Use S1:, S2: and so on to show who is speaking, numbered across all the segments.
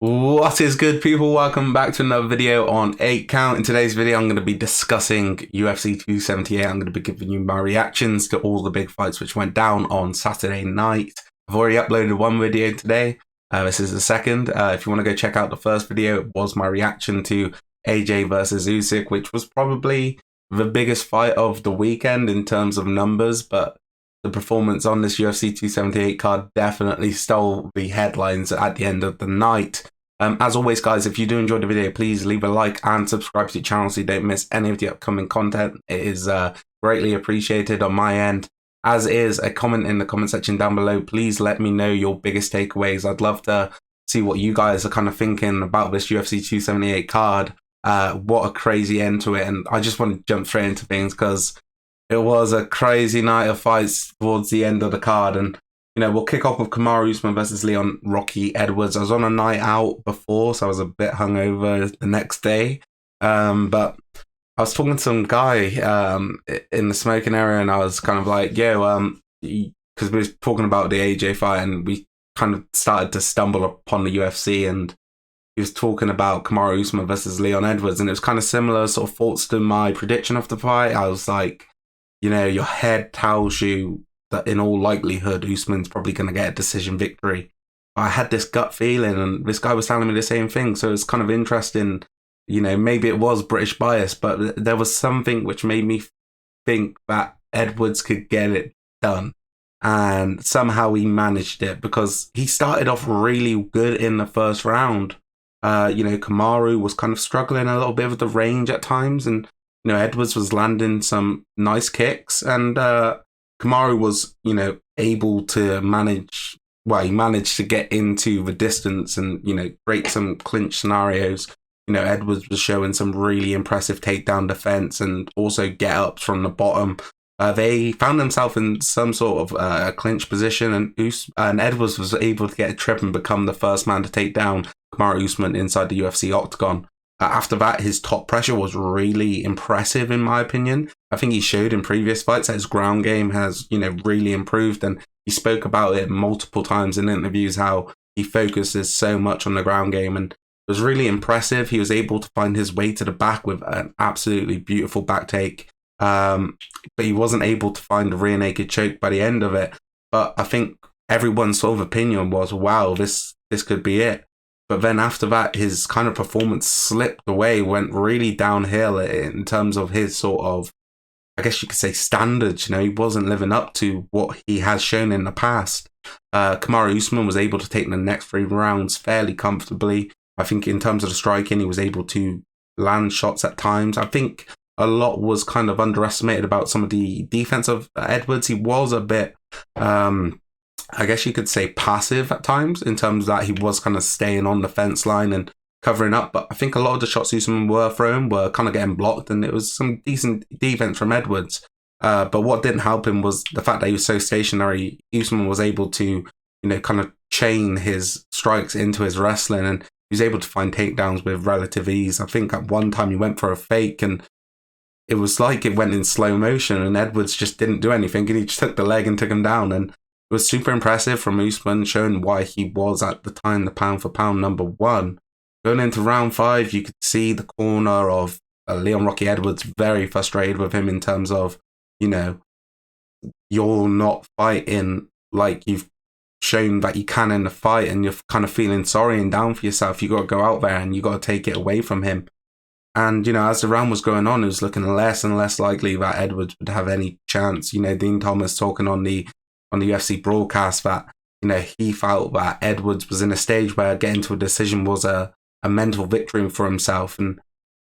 S1: What is good, people? Welcome back to another video on 8 Count. In today's video, I'm going to be discussing UFC 278. I'm going to be giving you my reactions to all the big fights which went down on Saturday night. I've already uploaded one video today. This is the second. If you want to go check out the first video, it was my reaction to AJ versus Usyk, which was probably the biggest fight of the weekend in terms of numbers, but the performance on this UFC 278 card definitely stole the headlines at the end of the night. As always, guys, if you do enjoy the video, please leave a like and subscribe to the channel so you don't miss any of the upcoming content. It is greatly appreciated on my end. As is a comment in the comment section down below. Please let me know your biggest takeaways. I'd love to see what you guys are kind of thinking about this UFC 278 card. What a crazy end to it. And I just want to jump straight into things because it was a crazy night of fights towards the end of the card. And, you know, we'll kick off with Kamaru Usman versus Leon Rocky Edwards. I was on a night out before, so I was a bit hungover the next day. But I was talking to some guy in the smoking area, and I was kind of like, yo, because we were talking about the AJ fight, and we kind of started to stumble upon the UFC, and he was talking about Kamaru Usman versus Leon Edwards, and it was kind of similar sort of thoughts to my prediction of the fight. I was like, you know, your head tells you that in all likelihood, Usman's probably going to get a decision victory. I had this gut feeling, and this guy was telling me the same thing. So it's kind of interesting. You know, maybe it was British bias, but there was something which made me think that Edwards could get it done. And somehow he managed it because he started off really good in the first round. You know, Kamaru was kind of struggling a little bit with the range at times, and you know, Edwards was landing some nice kicks, and Kamaru was, you know, able to manage. Well, he managed to get into the distance and, you know, create some clinch scenarios. You know, Edwards was showing some really impressive takedown defense and also get ups from the bottom. They found themselves in some sort of a clinch position, and Edwards was able to get a trip and become the first man to take down Kamaru Usman inside the UFC octagon. After that, his top pressure was really impressive, in my opinion. I think he showed in previous fights that his ground game has, you know, really improved, and he spoke about it multiple times in interviews how he focuses so much on the ground game, and it was really impressive. He was able to find his way to the back with an absolutely beautiful back take, but he wasn't able to find a rear naked choke by the end of it. But I think everyone's sort of opinion was, wow, this could be it. But then after that, his kind of performance slipped away, went really downhill in terms of his sort of, I guess you could say, standards. You know, he wasn't living up to what he has shown in the past. Kamaru Usman was able to take the next 3 rounds fairly comfortably. I think in terms of the striking, he was able to land shots at times. I think a lot was kind of underestimated about some of the defense of Edwards. He was a bit I guess you could say passive at times in terms that he was kind of staying on the fence line and covering up. But I think a lot of the shots Usman were throwing were kind of getting blocked, and it was some decent defense from Edwards. But what didn't help him was the fact that he was so stationary. Usman was able to, you know, kind of chain his strikes into his wrestling, and he was able to find takedowns with relative ease. I think at one time he went for a fake, and it was like it went in slow motion, and Edwards just didn't do anything, and he just took the leg and took him down. And it was super impressive from Usman, showing why he was at the time the pound for pound number 1. Going into round 5, you could see the corner of Leon Rocky Edwards very frustrated with him in terms of, you know, you're not fighting like you've shown that you can in the fight, and you're kind of feeling sorry and down for yourself. You got to go out there and you got to take it away from him. And, you know, as the round was going on, it was looking less and less likely that Edwards would have any chance. You know, Dean Thomas talking on the UFC broadcast that, you know, he felt that Edwards was in a stage where getting to a decision was a mental victory for himself. And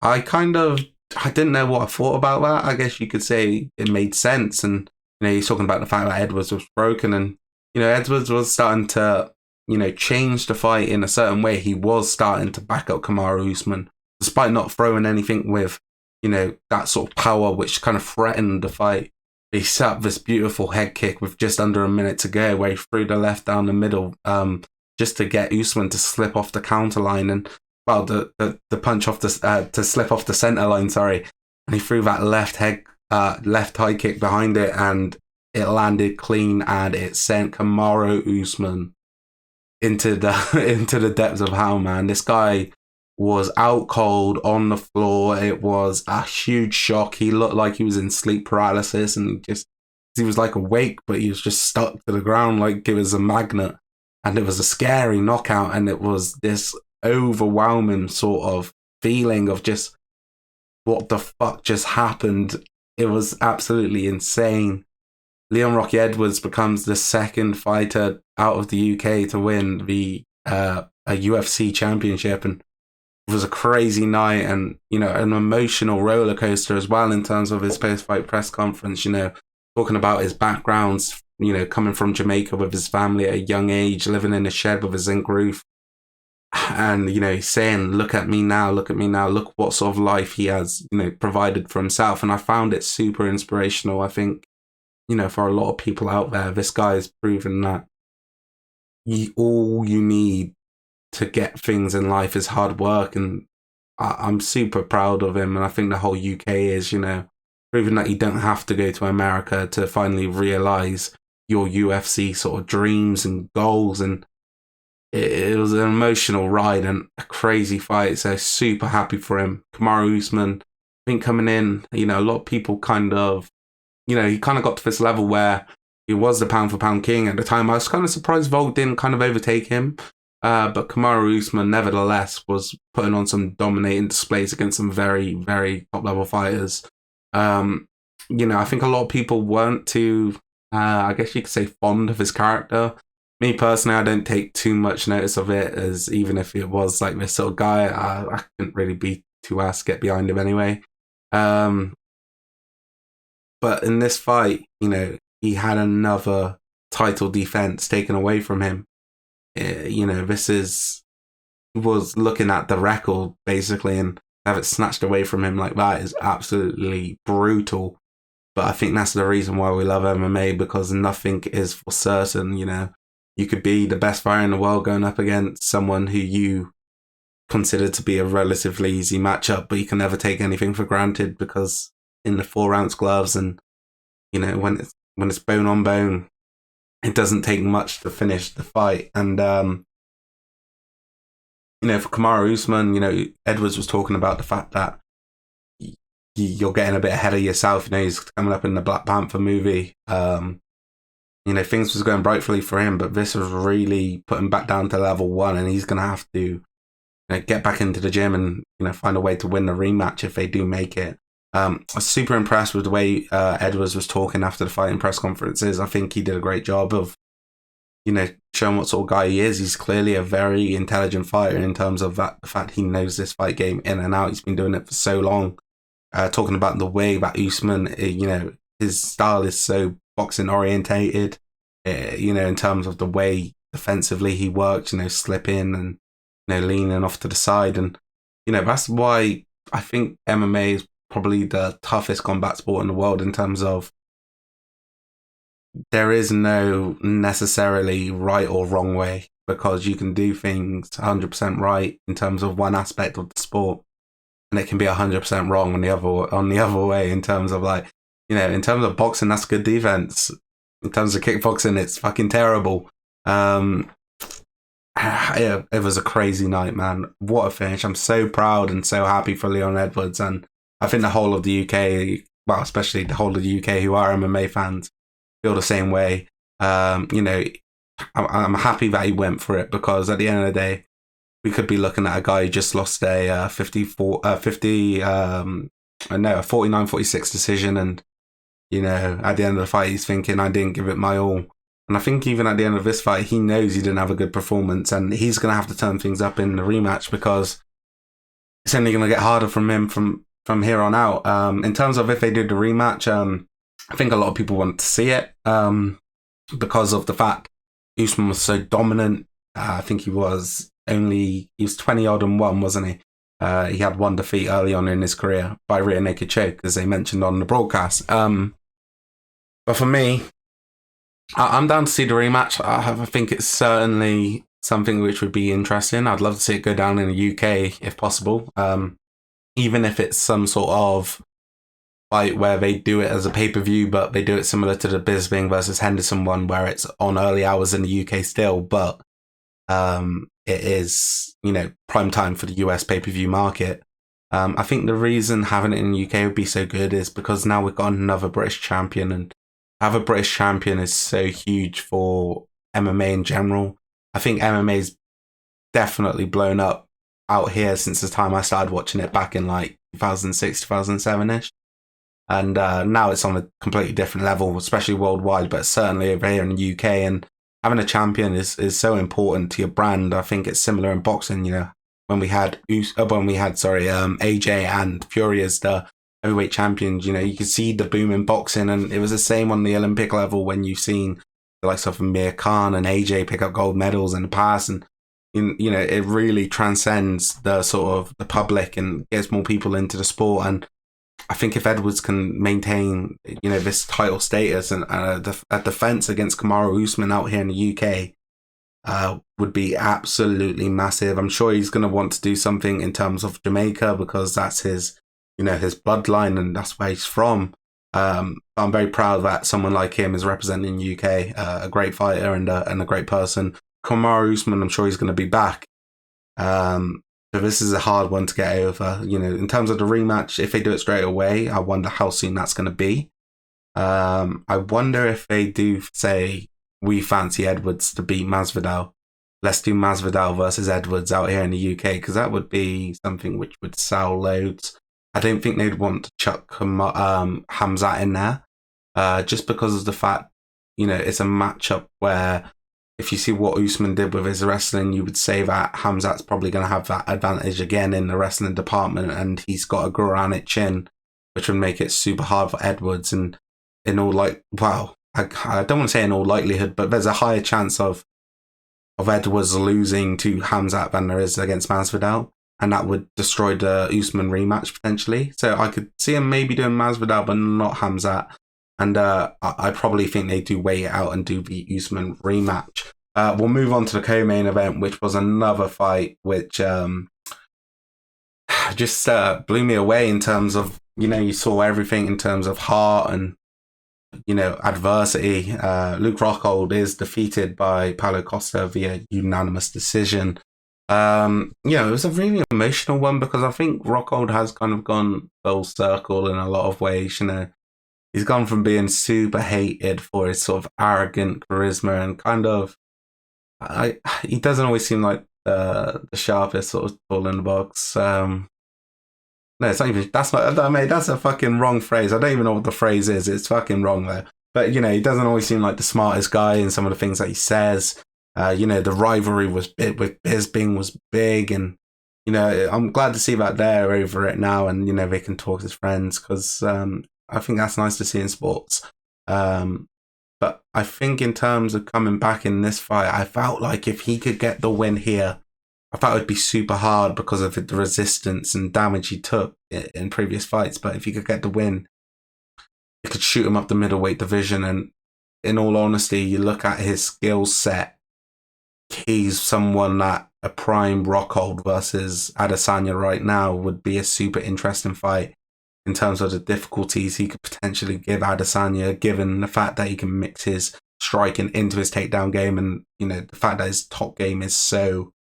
S1: I didn't know what I thought about that. I guess you could say it made sense. And, you know, he's talking about the fact that Edwards was broken, and, you know, Edwards was starting to, you know, change the fight in a certain way. He was starting to back up Kamaru Usman, despite not throwing anything with, you know, that sort of power which kind of threatened the fight. He set up this beautiful head kick with just under a minute to go, where he threw the left down the middle, just to get Usman to slip off the counter line, and well, the punch off the to slip off the center line. Sorry, and he threw that left high kick behind it, and it landed clean, and it sent Kamaru Usman into the into the depths of hell, man. This guy was out cold on the floor. It was a huge shock. He looked like he was in sleep paralysis, and he was like awake, but he was just stuck to the ground like it was a magnet. And it was a scary knockout, and it was this overwhelming sort of feeling of just what the fuck just happened. It was absolutely insane. Leon Rocky Edwards becomes the second fighter out of the UK to win the a UFC championship, and it was a crazy night, and an emotional roller coaster as well in terms of his post-fight press conference. Talking about his backgrounds, coming from Jamaica with his family at a young age, living in a shed with a zinc roof, and he's saying, "Look at me now, look at me now, look what sort of life he has, provided for himself." And I found it super inspirational. I think, for a lot of people out there, this guy has proven that all you need to get things in life is hard work. And I'm super proud of him. And I think the whole UK is, proving that you don't have to go to America to finally realize your UFC sort of dreams and goals. And it was an emotional ride and a crazy fight. So super happy for him. Kamaru Usman, I think coming in, a lot of people kind of, he kind of got to this level where he was the pound for pound king at the time. I was kind of surprised Volk didn't kind of overtake him. But Kamaru Usman, nevertheless, was putting on some dominating displays against some very, very top level fighters. I think a lot of people weren't too, I guess you could say, fond of his character. Me personally, I don't take too much notice of it, as even if it was like this sort of guy, I couldn't really be too asked to get behind him anyway. But in this fight, he had another title defense taken away from him. This was looking at the record basically, and have it snatched away from him like that is absolutely brutal. But I think that's the reason why we love MMA, because nothing is for certain. You could be the best fighter in the world going up against someone who you consider to be a relatively easy matchup, but you can never take anything for granted, because in the 4-ounce gloves, and when it's bone on bone, it doesn't take much to finish the fight. And for Kamaru Usman, Edwards was talking about the fact that you're getting a bit ahead of yourself. He's coming up in the Black Panther movie. Things was going brightly for him, but this was really putting back down to level 1, and he's gonna have to get back into the gym and find a way to win the rematch if they do make it. I was super impressed with the way Edwards was talking after the fight in press conferences. I think he did a great job of, showing what sort of guy he is. He's clearly a very intelligent fighter in terms of the fact he knows this fight game in and out. He's been doing it for so long. Talking about the way that Usman, his style is so boxing orientated, in terms of the way defensively he works, slipping and, leaning off to the side. And, that's why I think MMA is probably the toughest combat sport in the world, in terms of there is no necessarily right or wrong way, because you can do things 100% right in terms of one aspect of the sport, and it can be 100% wrong on the other way, in terms of in terms of boxing, that's good defense. In terms of kickboxing, it's fucking terrible. It was a crazy night, man. What a finish. I'm so proud and so happy for Leon Edwards, and I think the whole of the UK, well, especially the whole of the UK who are MMA fans, feel the same way. I'm happy that he went for it, because at the end of the day, we could be looking at a guy who just lost a 49-46 decision, and at the end of the fight, he's thinking, I didn't give it my all. And I think even at the end of this fight, he knows he didn't have a good performance, and he's going to have to turn things up in the rematch, because it's only going to get harder from him from here on out. In terms of if they did the rematch, I think a lot of people want to see it, because of the fact Usman was so dominant. I think he was 20-1, wasn't he? He had one defeat early on in his career by rear naked choke, as they mentioned on the broadcast. But for me, I'm down to see the rematch. I think it's certainly something which would be interesting. I'd love to see it go down in the UK if possible. Even if it's some sort of fight where they do it as a pay-per-view, but they do it similar to the Bisping versus Henderson one, where it's on early hours in the UK still. But it is, prime time for the US pay-per-view market. I think the reason having it in the UK would be so good is because now we've got another British champion, and have a British champion is so huge for MMA in general. I think MMA's definitely blown up out here since the time I started watching it back in like 2006, 2007-ish. And now it's on a completely different level, especially worldwide, but certainly over here in the UK. And having a champion is so important to your brand. I think it's similar in boxing, when we had AJ and Fury as the heavyweight champions, you could see the boom in boxing, and it was the same on the Olympic level when you've seen the likes of Amir Khan and AJ pick up gold medals in the past, and it really transcends the sort of the public and gets more people into the sport. And I think if Edwards can maintain, this title status and a defense against Kamaru Usman out here in the UK, would be absolutely massive. I'm sure he's going to want to do something in terms of Jamaica because that's his, his bloodline and that's where he's from. I'm very proud that someone like him is representing the UK, a great fighter and a great person. Kamaru Usman, I'm sure he's going to be back. So this is a hard one to get over. In terms of the rematch, if they do it straight away, I wonder how soon that's going to be. I wonder if they do say, we fancy Edwards to beat Masvidal. Let's do Masvidal versus Edwards out here in the UK, because that would be something which would sell loads. I don't think they'd want to chuck Hamzat in there, just because of the fact, it's a matchup where if you see what Usman did with his wrestling, you would say that Hamzat's probably going to have that advantage again in the wrestling department, and he's got a Quranic chin, which would make it super hard for Edwards. And I don't want to say in all likelihood, but there's a higher chance of Edwards losing to Hamzat than there is against Masvidal, and that would destroy the Usman rematch potentially. So I could see him maybe doing Masvidal, but not Hamzat. And I probably think they do wait it out and do the Usman rematch. We'll move on to the co-main event, which was another fight which just blew me away in terms of, you saw everything in terms of heart and, adversity. Luke Rockhold is defeated by Paulo Costa via unanimous decision. It was a really emotional one because I think Rockhold has kind of gone full circle in a lot of ways, He's gone from being super hated for his sort of arrogant charisma and kind of, he doesn't always seem like the sharpest sort of tool in the box. No, it's not even, that's a fucking wrong phrase. I don't even know what the phrase is. It's fucking wrong though. But, he doesn't always seem like the smartest guy in some of the things that he says. The rivalry was big with Bisping was big, and, I'm glad to see that they're over it now and, they can talk as friends because, I think that's nice to see in sports. But I think in terms of coming back in this fight, I felt like if he could get the win here, I thought it would be super hard because of the resistance and damage he took in previous fights. But if he could get the win, it could shoot him up the middleweight division. And in all honesty, you look at his skill set, he's someone that a prime Rockhold versus Adesanya right now would be a super interesting fight. In terms of the difficulties he could potentially give Adesanya, given the fact that he can mix his striking into his takedown game and, the fact that his top game is so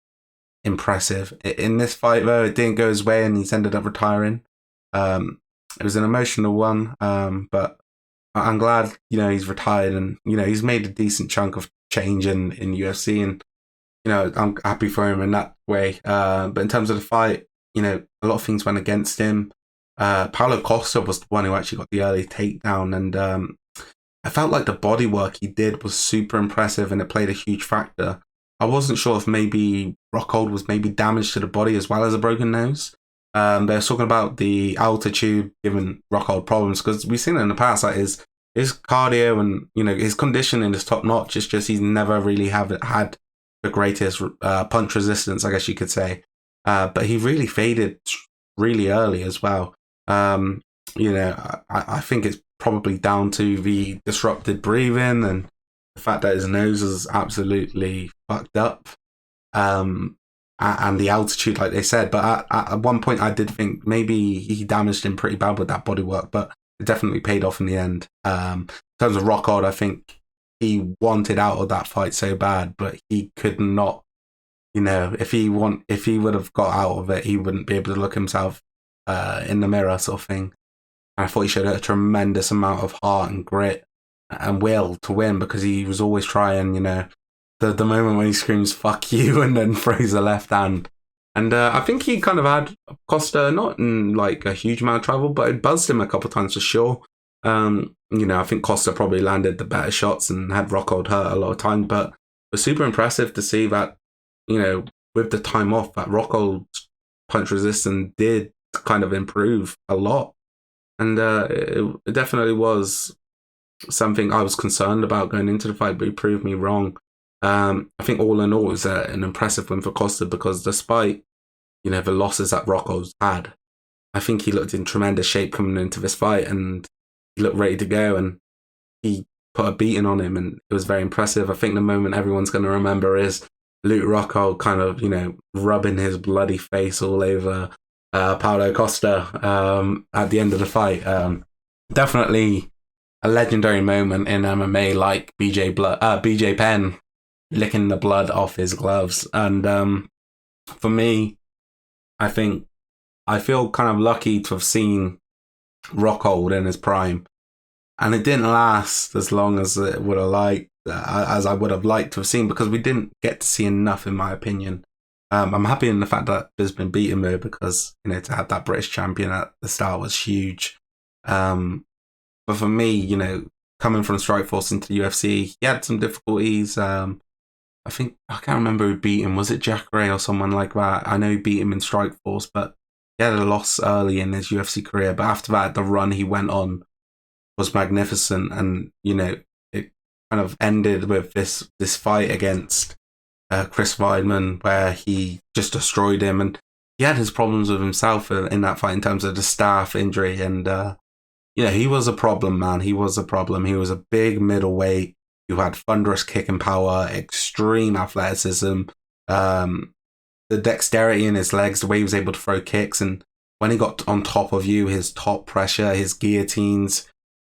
S1: impressive. In this fight, though, it didn't go his way and he's ended up retiring. It was an emotional one, but I'm glad, he's retired and, he's made a decent chunk of change in UFC and, I'm happy for him in that way. But in terms of the fight, a lot of things went against him. Paulo Costa was the one who actually got the early takedown, and I felt like the body work he did was super impressive and it played a huge factor. I wasn't sure if maybe Rockhold was maybe damaged to the body as well as a broken nose. They were talking about the altitude giving Rockhold problems because we've seen it in the past that his cardio and his conditioning is top notch. It's just he's never really had the greatest punch resistance, I guess you could say. But he really faded really early as well. I think it's probably down to the disrupted breathing and the fact that his nose is absolutely fucked up, and the altitude, like they said. But at one point, I did think maybe he damaged him pretty bad with that bodywork, but it definitely paid off in the end. In terms of Rockhold, I think he wanted out of that fight so bad, but he could not you know, if he would have got out of it, he wouldn't be able to look himself in the mirror, sort of thing. And I thought he showed a tremendous amount of heart and grit and will to win, because he was always trying, you know, the moment when he screams "fuck you" and then throws the left hand. And I think he kind of had Costa not in like a huge amount of trouble, but it buzzed him a couple of times for sure. You know, I think Costa probably landed the better shots and had Rockhold hurt a lot of times, but it was super impressive to see that, you know, with the time off, that Rockhold's punch resistance did kind of improve a lot. And it definitely was something I was concerned about going into the fight, but he proved me wrong. I think all in all, it was an impressive win for Costa, because despite, you know, the losses that Rockhold's had, I think he looked in tremendous shape coming into this fight, and he looked ready to go, and he put a beating on him, and it was very impressive. I think the moment everyone's going to remember is Luke Rockhold kind of, you know, rubbing his bloody face all over Paulo Costa at the end of the fight. Definitely a legendary moment in MMA, like BJ Penn licking the blood off his gloves. And for me, I think I feel kind of lucky to have seen Rockhold in his prime, and it didn't last as long as it would have liked, as I would have liked to have seen, because we didn't get to see enough, in my opinion. I'm happy in the fact that there's been beaten though, because, you know, to have that British champion at the start was huge. But for me, you know, coming from Strikeforce into the UFC, he had some difficulties. I think, I can't remember who beat him. Was it Jacare or someone like that? I know he beat him in Strikeforce, but he had a loss early in his UFC career. But after that, the run he went on was magnificent. And, you know, it kind of ended with this fight against Chris Weidman, where he just destroyed him. And he had his problems with himself in that fight in terms of the staph injury. And, you know, he was a problem, man. He was a problem. He was a big middleweight who had thunderous kicking power, extreme athleticism, the dexterity in his legs, the way he was able to throw kicks. And when he got on top of you, his top pressure, his guillotines,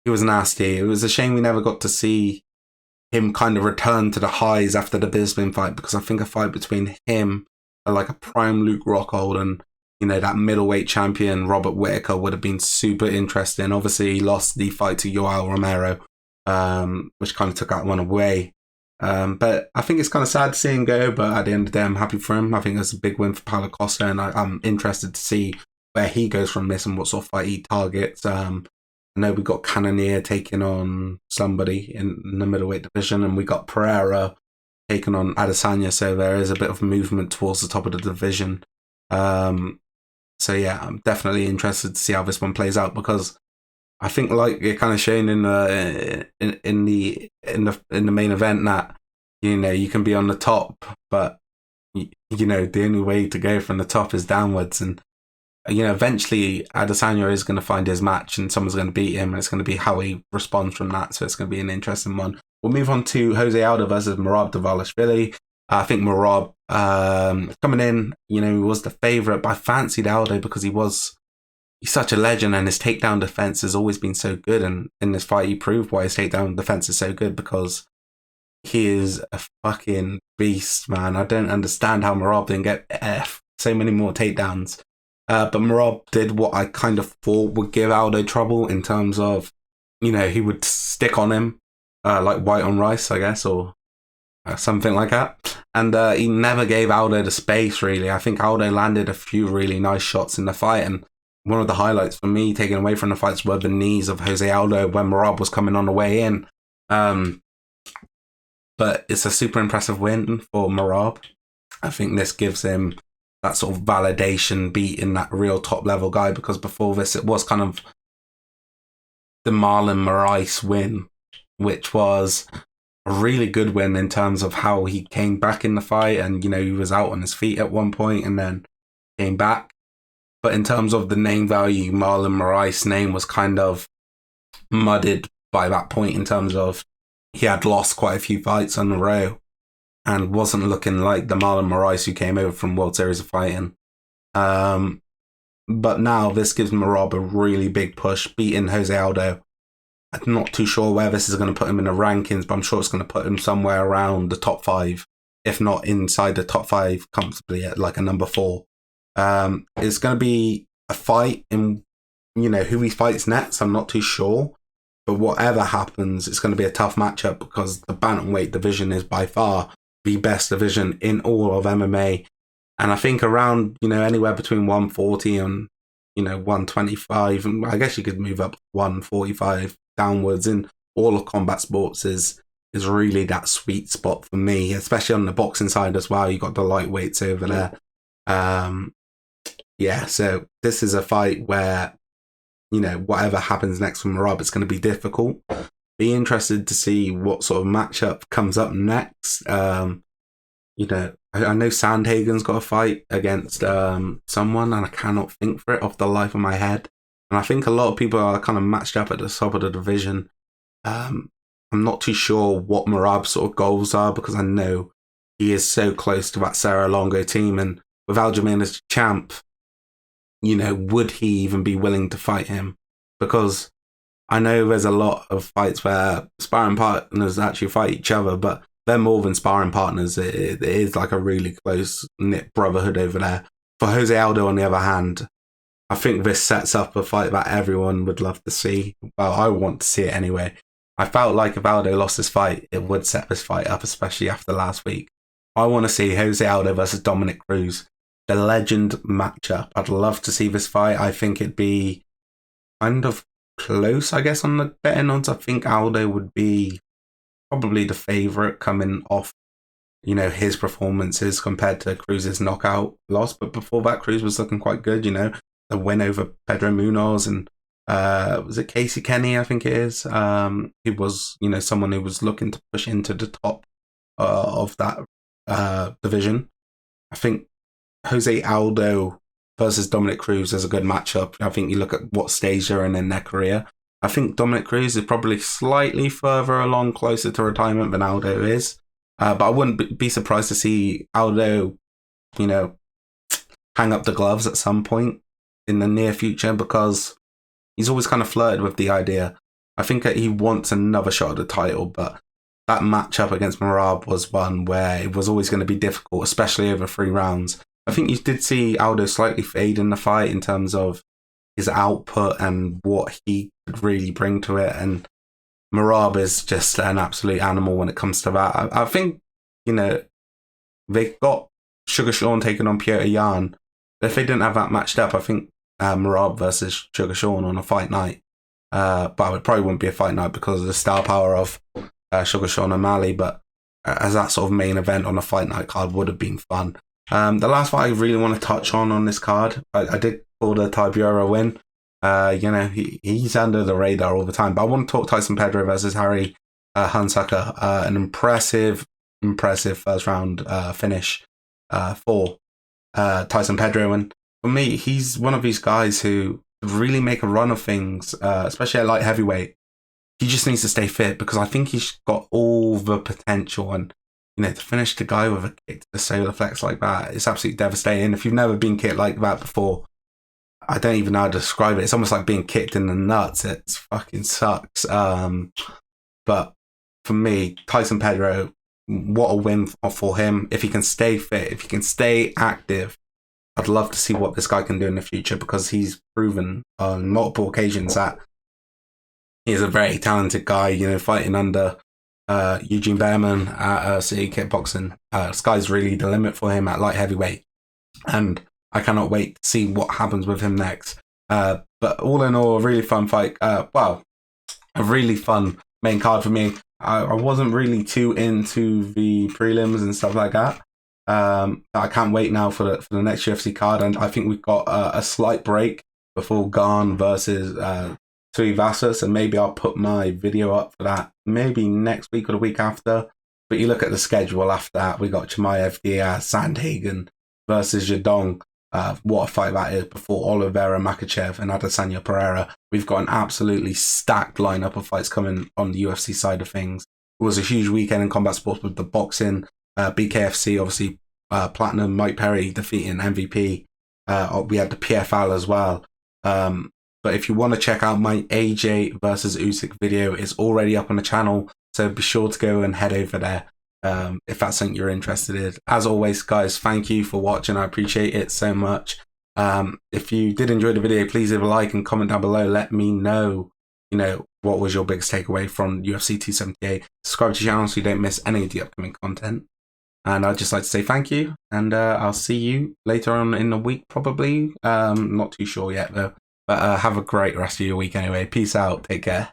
S1: he was nasty. It was a shame we never got to see him kind of return to the highs after the Bisping fight, because I think a fight between him and like a prime Luke Rockhold and, you know, that middleweight champion Robert Whittaker would have been super interesting. Obviously, he lost the fight to Yoel Romero, which kind of took that one away. But I think it's kind of sad to see him go, but at the end of the day, I'm happy for him. I think it's a big win for Paulo Costa, and I'm interested to see where he goes from this and what sort of fight he targets. I know we got Cannonier taking on somebody in the middleweight division, and we got Pereira taking on Adesanya, so there is a bit of movement towards the top of the division. So yeah, I'm definitely interested to see how this one plays out, because I think, like you're kind of shown in the main event, that, you know, you can be on the top, but you know, the only way to go from the top is downwards. And, you know, eventually Adesanya is going to find his match, and someone's going to beat him, and it's going to be how he responds from that. So it's going to be an interesting one. We'll move on to Jose Aldo versus Merab Dvalishvili. I think Merab coming in, you know, he was the favourite, but I fancied Aldo because he's such a legend, and his takedown defense has always been so good. And in this fight, he proved why his takedown defense is so good, because he is a fucking beast, man. I don't understand how Merab didn't get so many more takedowns. But Merab did what I kind of thought would give Aldo trouble, in terms of, you know, he would stick on him like white on rice, I guess, or something like that. And he never gave Aldo the space, really. I think Aldo landed a few really nice shots in the fight, and one of the highlights for me taken away from the fights were the knees of Jose Aldo when Merab was coming on the way in. But it's a super impressive win for Merab. I think this gives him that sort of validation, beating that real top level guy, because before this it was kind of the Marlon Moraes win, which was a really good win in terms of how he came back in the fight, and, you know, he was out on his feet at one point and then came back. But in terms of the name value, Marlon Moraes' name was kind of muddied by that point, in terms of he had lost quite a few fights in a row and wasn't looking like the Marlon Moraes who came over from World Series of Fighting. But now this gives Merab a really big push, beating Jose Aldo. I'm not too sure where this is going to put him in the rankings, but I'm sure it's going to put him somewhere around the top 5 if not inside the top 5 comfortably at like a number 4. It's going to be a fight in, you know, who he fights next. I'm not too sure. But whatever happens, it's going to be a tough matchup because the bantamweight division is by far the best division in all of MMA. And I think around, you know, anywhere between 140 and, you know, 125, and I guess you could move up 145 downwards in all of combat sports is really that sweet spot for me, especially on the boxing side as well. You got the lightweights over there. Yeah, so this is a fight where, you know, whatever happens next from Rob, it's going to be difficult. Be interested to see what sort of matchup comes up next. You know, I know Sandhagen's got a fight against someone, and I cannot think for it off the life of my head. And I think a lot of people are kind of matched up at the top of the division. I'm not too sure what Merab's sort of goals are because I know he is so close to that Serra Longo team, and with Aljamain as champ, you know, would he even be willing to fight him? Because I know there's a lot of fights where sparring partners actually fight each other, but they're more than sparring partners. It is like a really close-knit brotherhood over there. For Jose Aldo, on the other hand, I think this sets up a fight that everyone would love to see. Well, I want to see it anyway. I felt like if Aldo lost this fight, it would set this fight up, especially after last week. I want to see Jose Aldo versus Dominic Cruz, the legend matchup. I'd love to see this fight. I think it'd be kind of close, I guess, on the betting odds. I think Aldo would be probably the favourite coming off, you know, his performances compared to Cruz's knockout loss. But before that, Cruz was looking quite good, you know. The win over Pedro Munoz and was it Casey Kenny, I think it is. He was, you know, someone who was looking to push into the top of that division. I think Jose Aldo versus Dominic Cruz is a good matchup. I think you look at what stage they're in their career. I think Dominic Cruz is probably slightly further along, closer to retirement than Aldo is. But I wouldn't be surprised to see Aldo, you know, hang up the gloves at some point in the near future because he's always kind of flirted with the idea. I think that he wants another shot at the title, but that matchup against Merab was one where it was always going to be difficult, especially over 3 rounds. I think you did see Aldo slightly fade in the fight in terms of his output and what he could really bring to it. And Merab is just an absolute animal when it comes to that. I think, you know, they got Sugar Sean taking on Piotr Jan. If they didn't have that matched up, I think Merab versus Sugar Sean on a fight night. But it probably wouldn't be a fight night because of the star power of Sugar Sean O'Malley. But as that sort of main event on a fight night card would have been fun. The last fight I really want to touch on this card, I did call the Tibura win. You know, he's under the radar all the time. But I want to talk Tyson Pedro versus Harry Hansaka. An impressive first round finish for Tyson Pedro. And for me, he's one of these guys who really make a run of things, especially at light heavyweight. He just needs to stay fit because I think he's got all the potential. And, you know, to finish the guy with a kick to the solar flex like that, it's absolutely devastating. If you've never been kicked like that before, I don't even know how to describe it. It's almost like being kicked in the nuts. It fucking sucks. But for me, Tyson Pedro, what a win for him. If he can stay fit, if he can stay active, I'd love to see what this guy can do in the future because he's proven on multiple occasions that he's a very talented guy, you know, fighting under Eugene Behrman at City Kickboxing. Sky's really the limit for him at light heavyweight. And I cannot wait to see what happens with him next. But all in all, a really fun fight. A really fun main card for me. I wasn't really too into the prelims and stuff like that. I can't wait now for the next UFC card. And I think we've got a slight break before Garn versus Tuivasa. So maybe I'll put my video up for that maybe next week or the week after. But you look at the schedule after that, we got Chimaev, Diaz, Sandhagen versus Jadong. What a fight that is before Oliveira, Makachev and Adesanya Pereira. We've got an absolutely stacked lineup of fights coming on the UFC side of things. It was a huge weekend in combat sports with the boxing, BKFC, obviously Platinum, Mike Perry defeating MVP. We had the PFL as well. But if you want to check out my AJ versus Usyk video, it's already up on the channel. So be sure to go and head over there. if that's something you're interested in. As always, guys, thank you for watching. I appreciate it so much. If you did enjoy the video, please leave a like and comment down below. Let me know, what was your biggest takeaway from UFC 278. Subscribe to the channel so you don't miss any of the upcoming content. And I'd just like to say thank you, and I'll see you later on in the week, probably. Not too sure yet, though. But have a great rest of your week anyway. Peace out. Take care.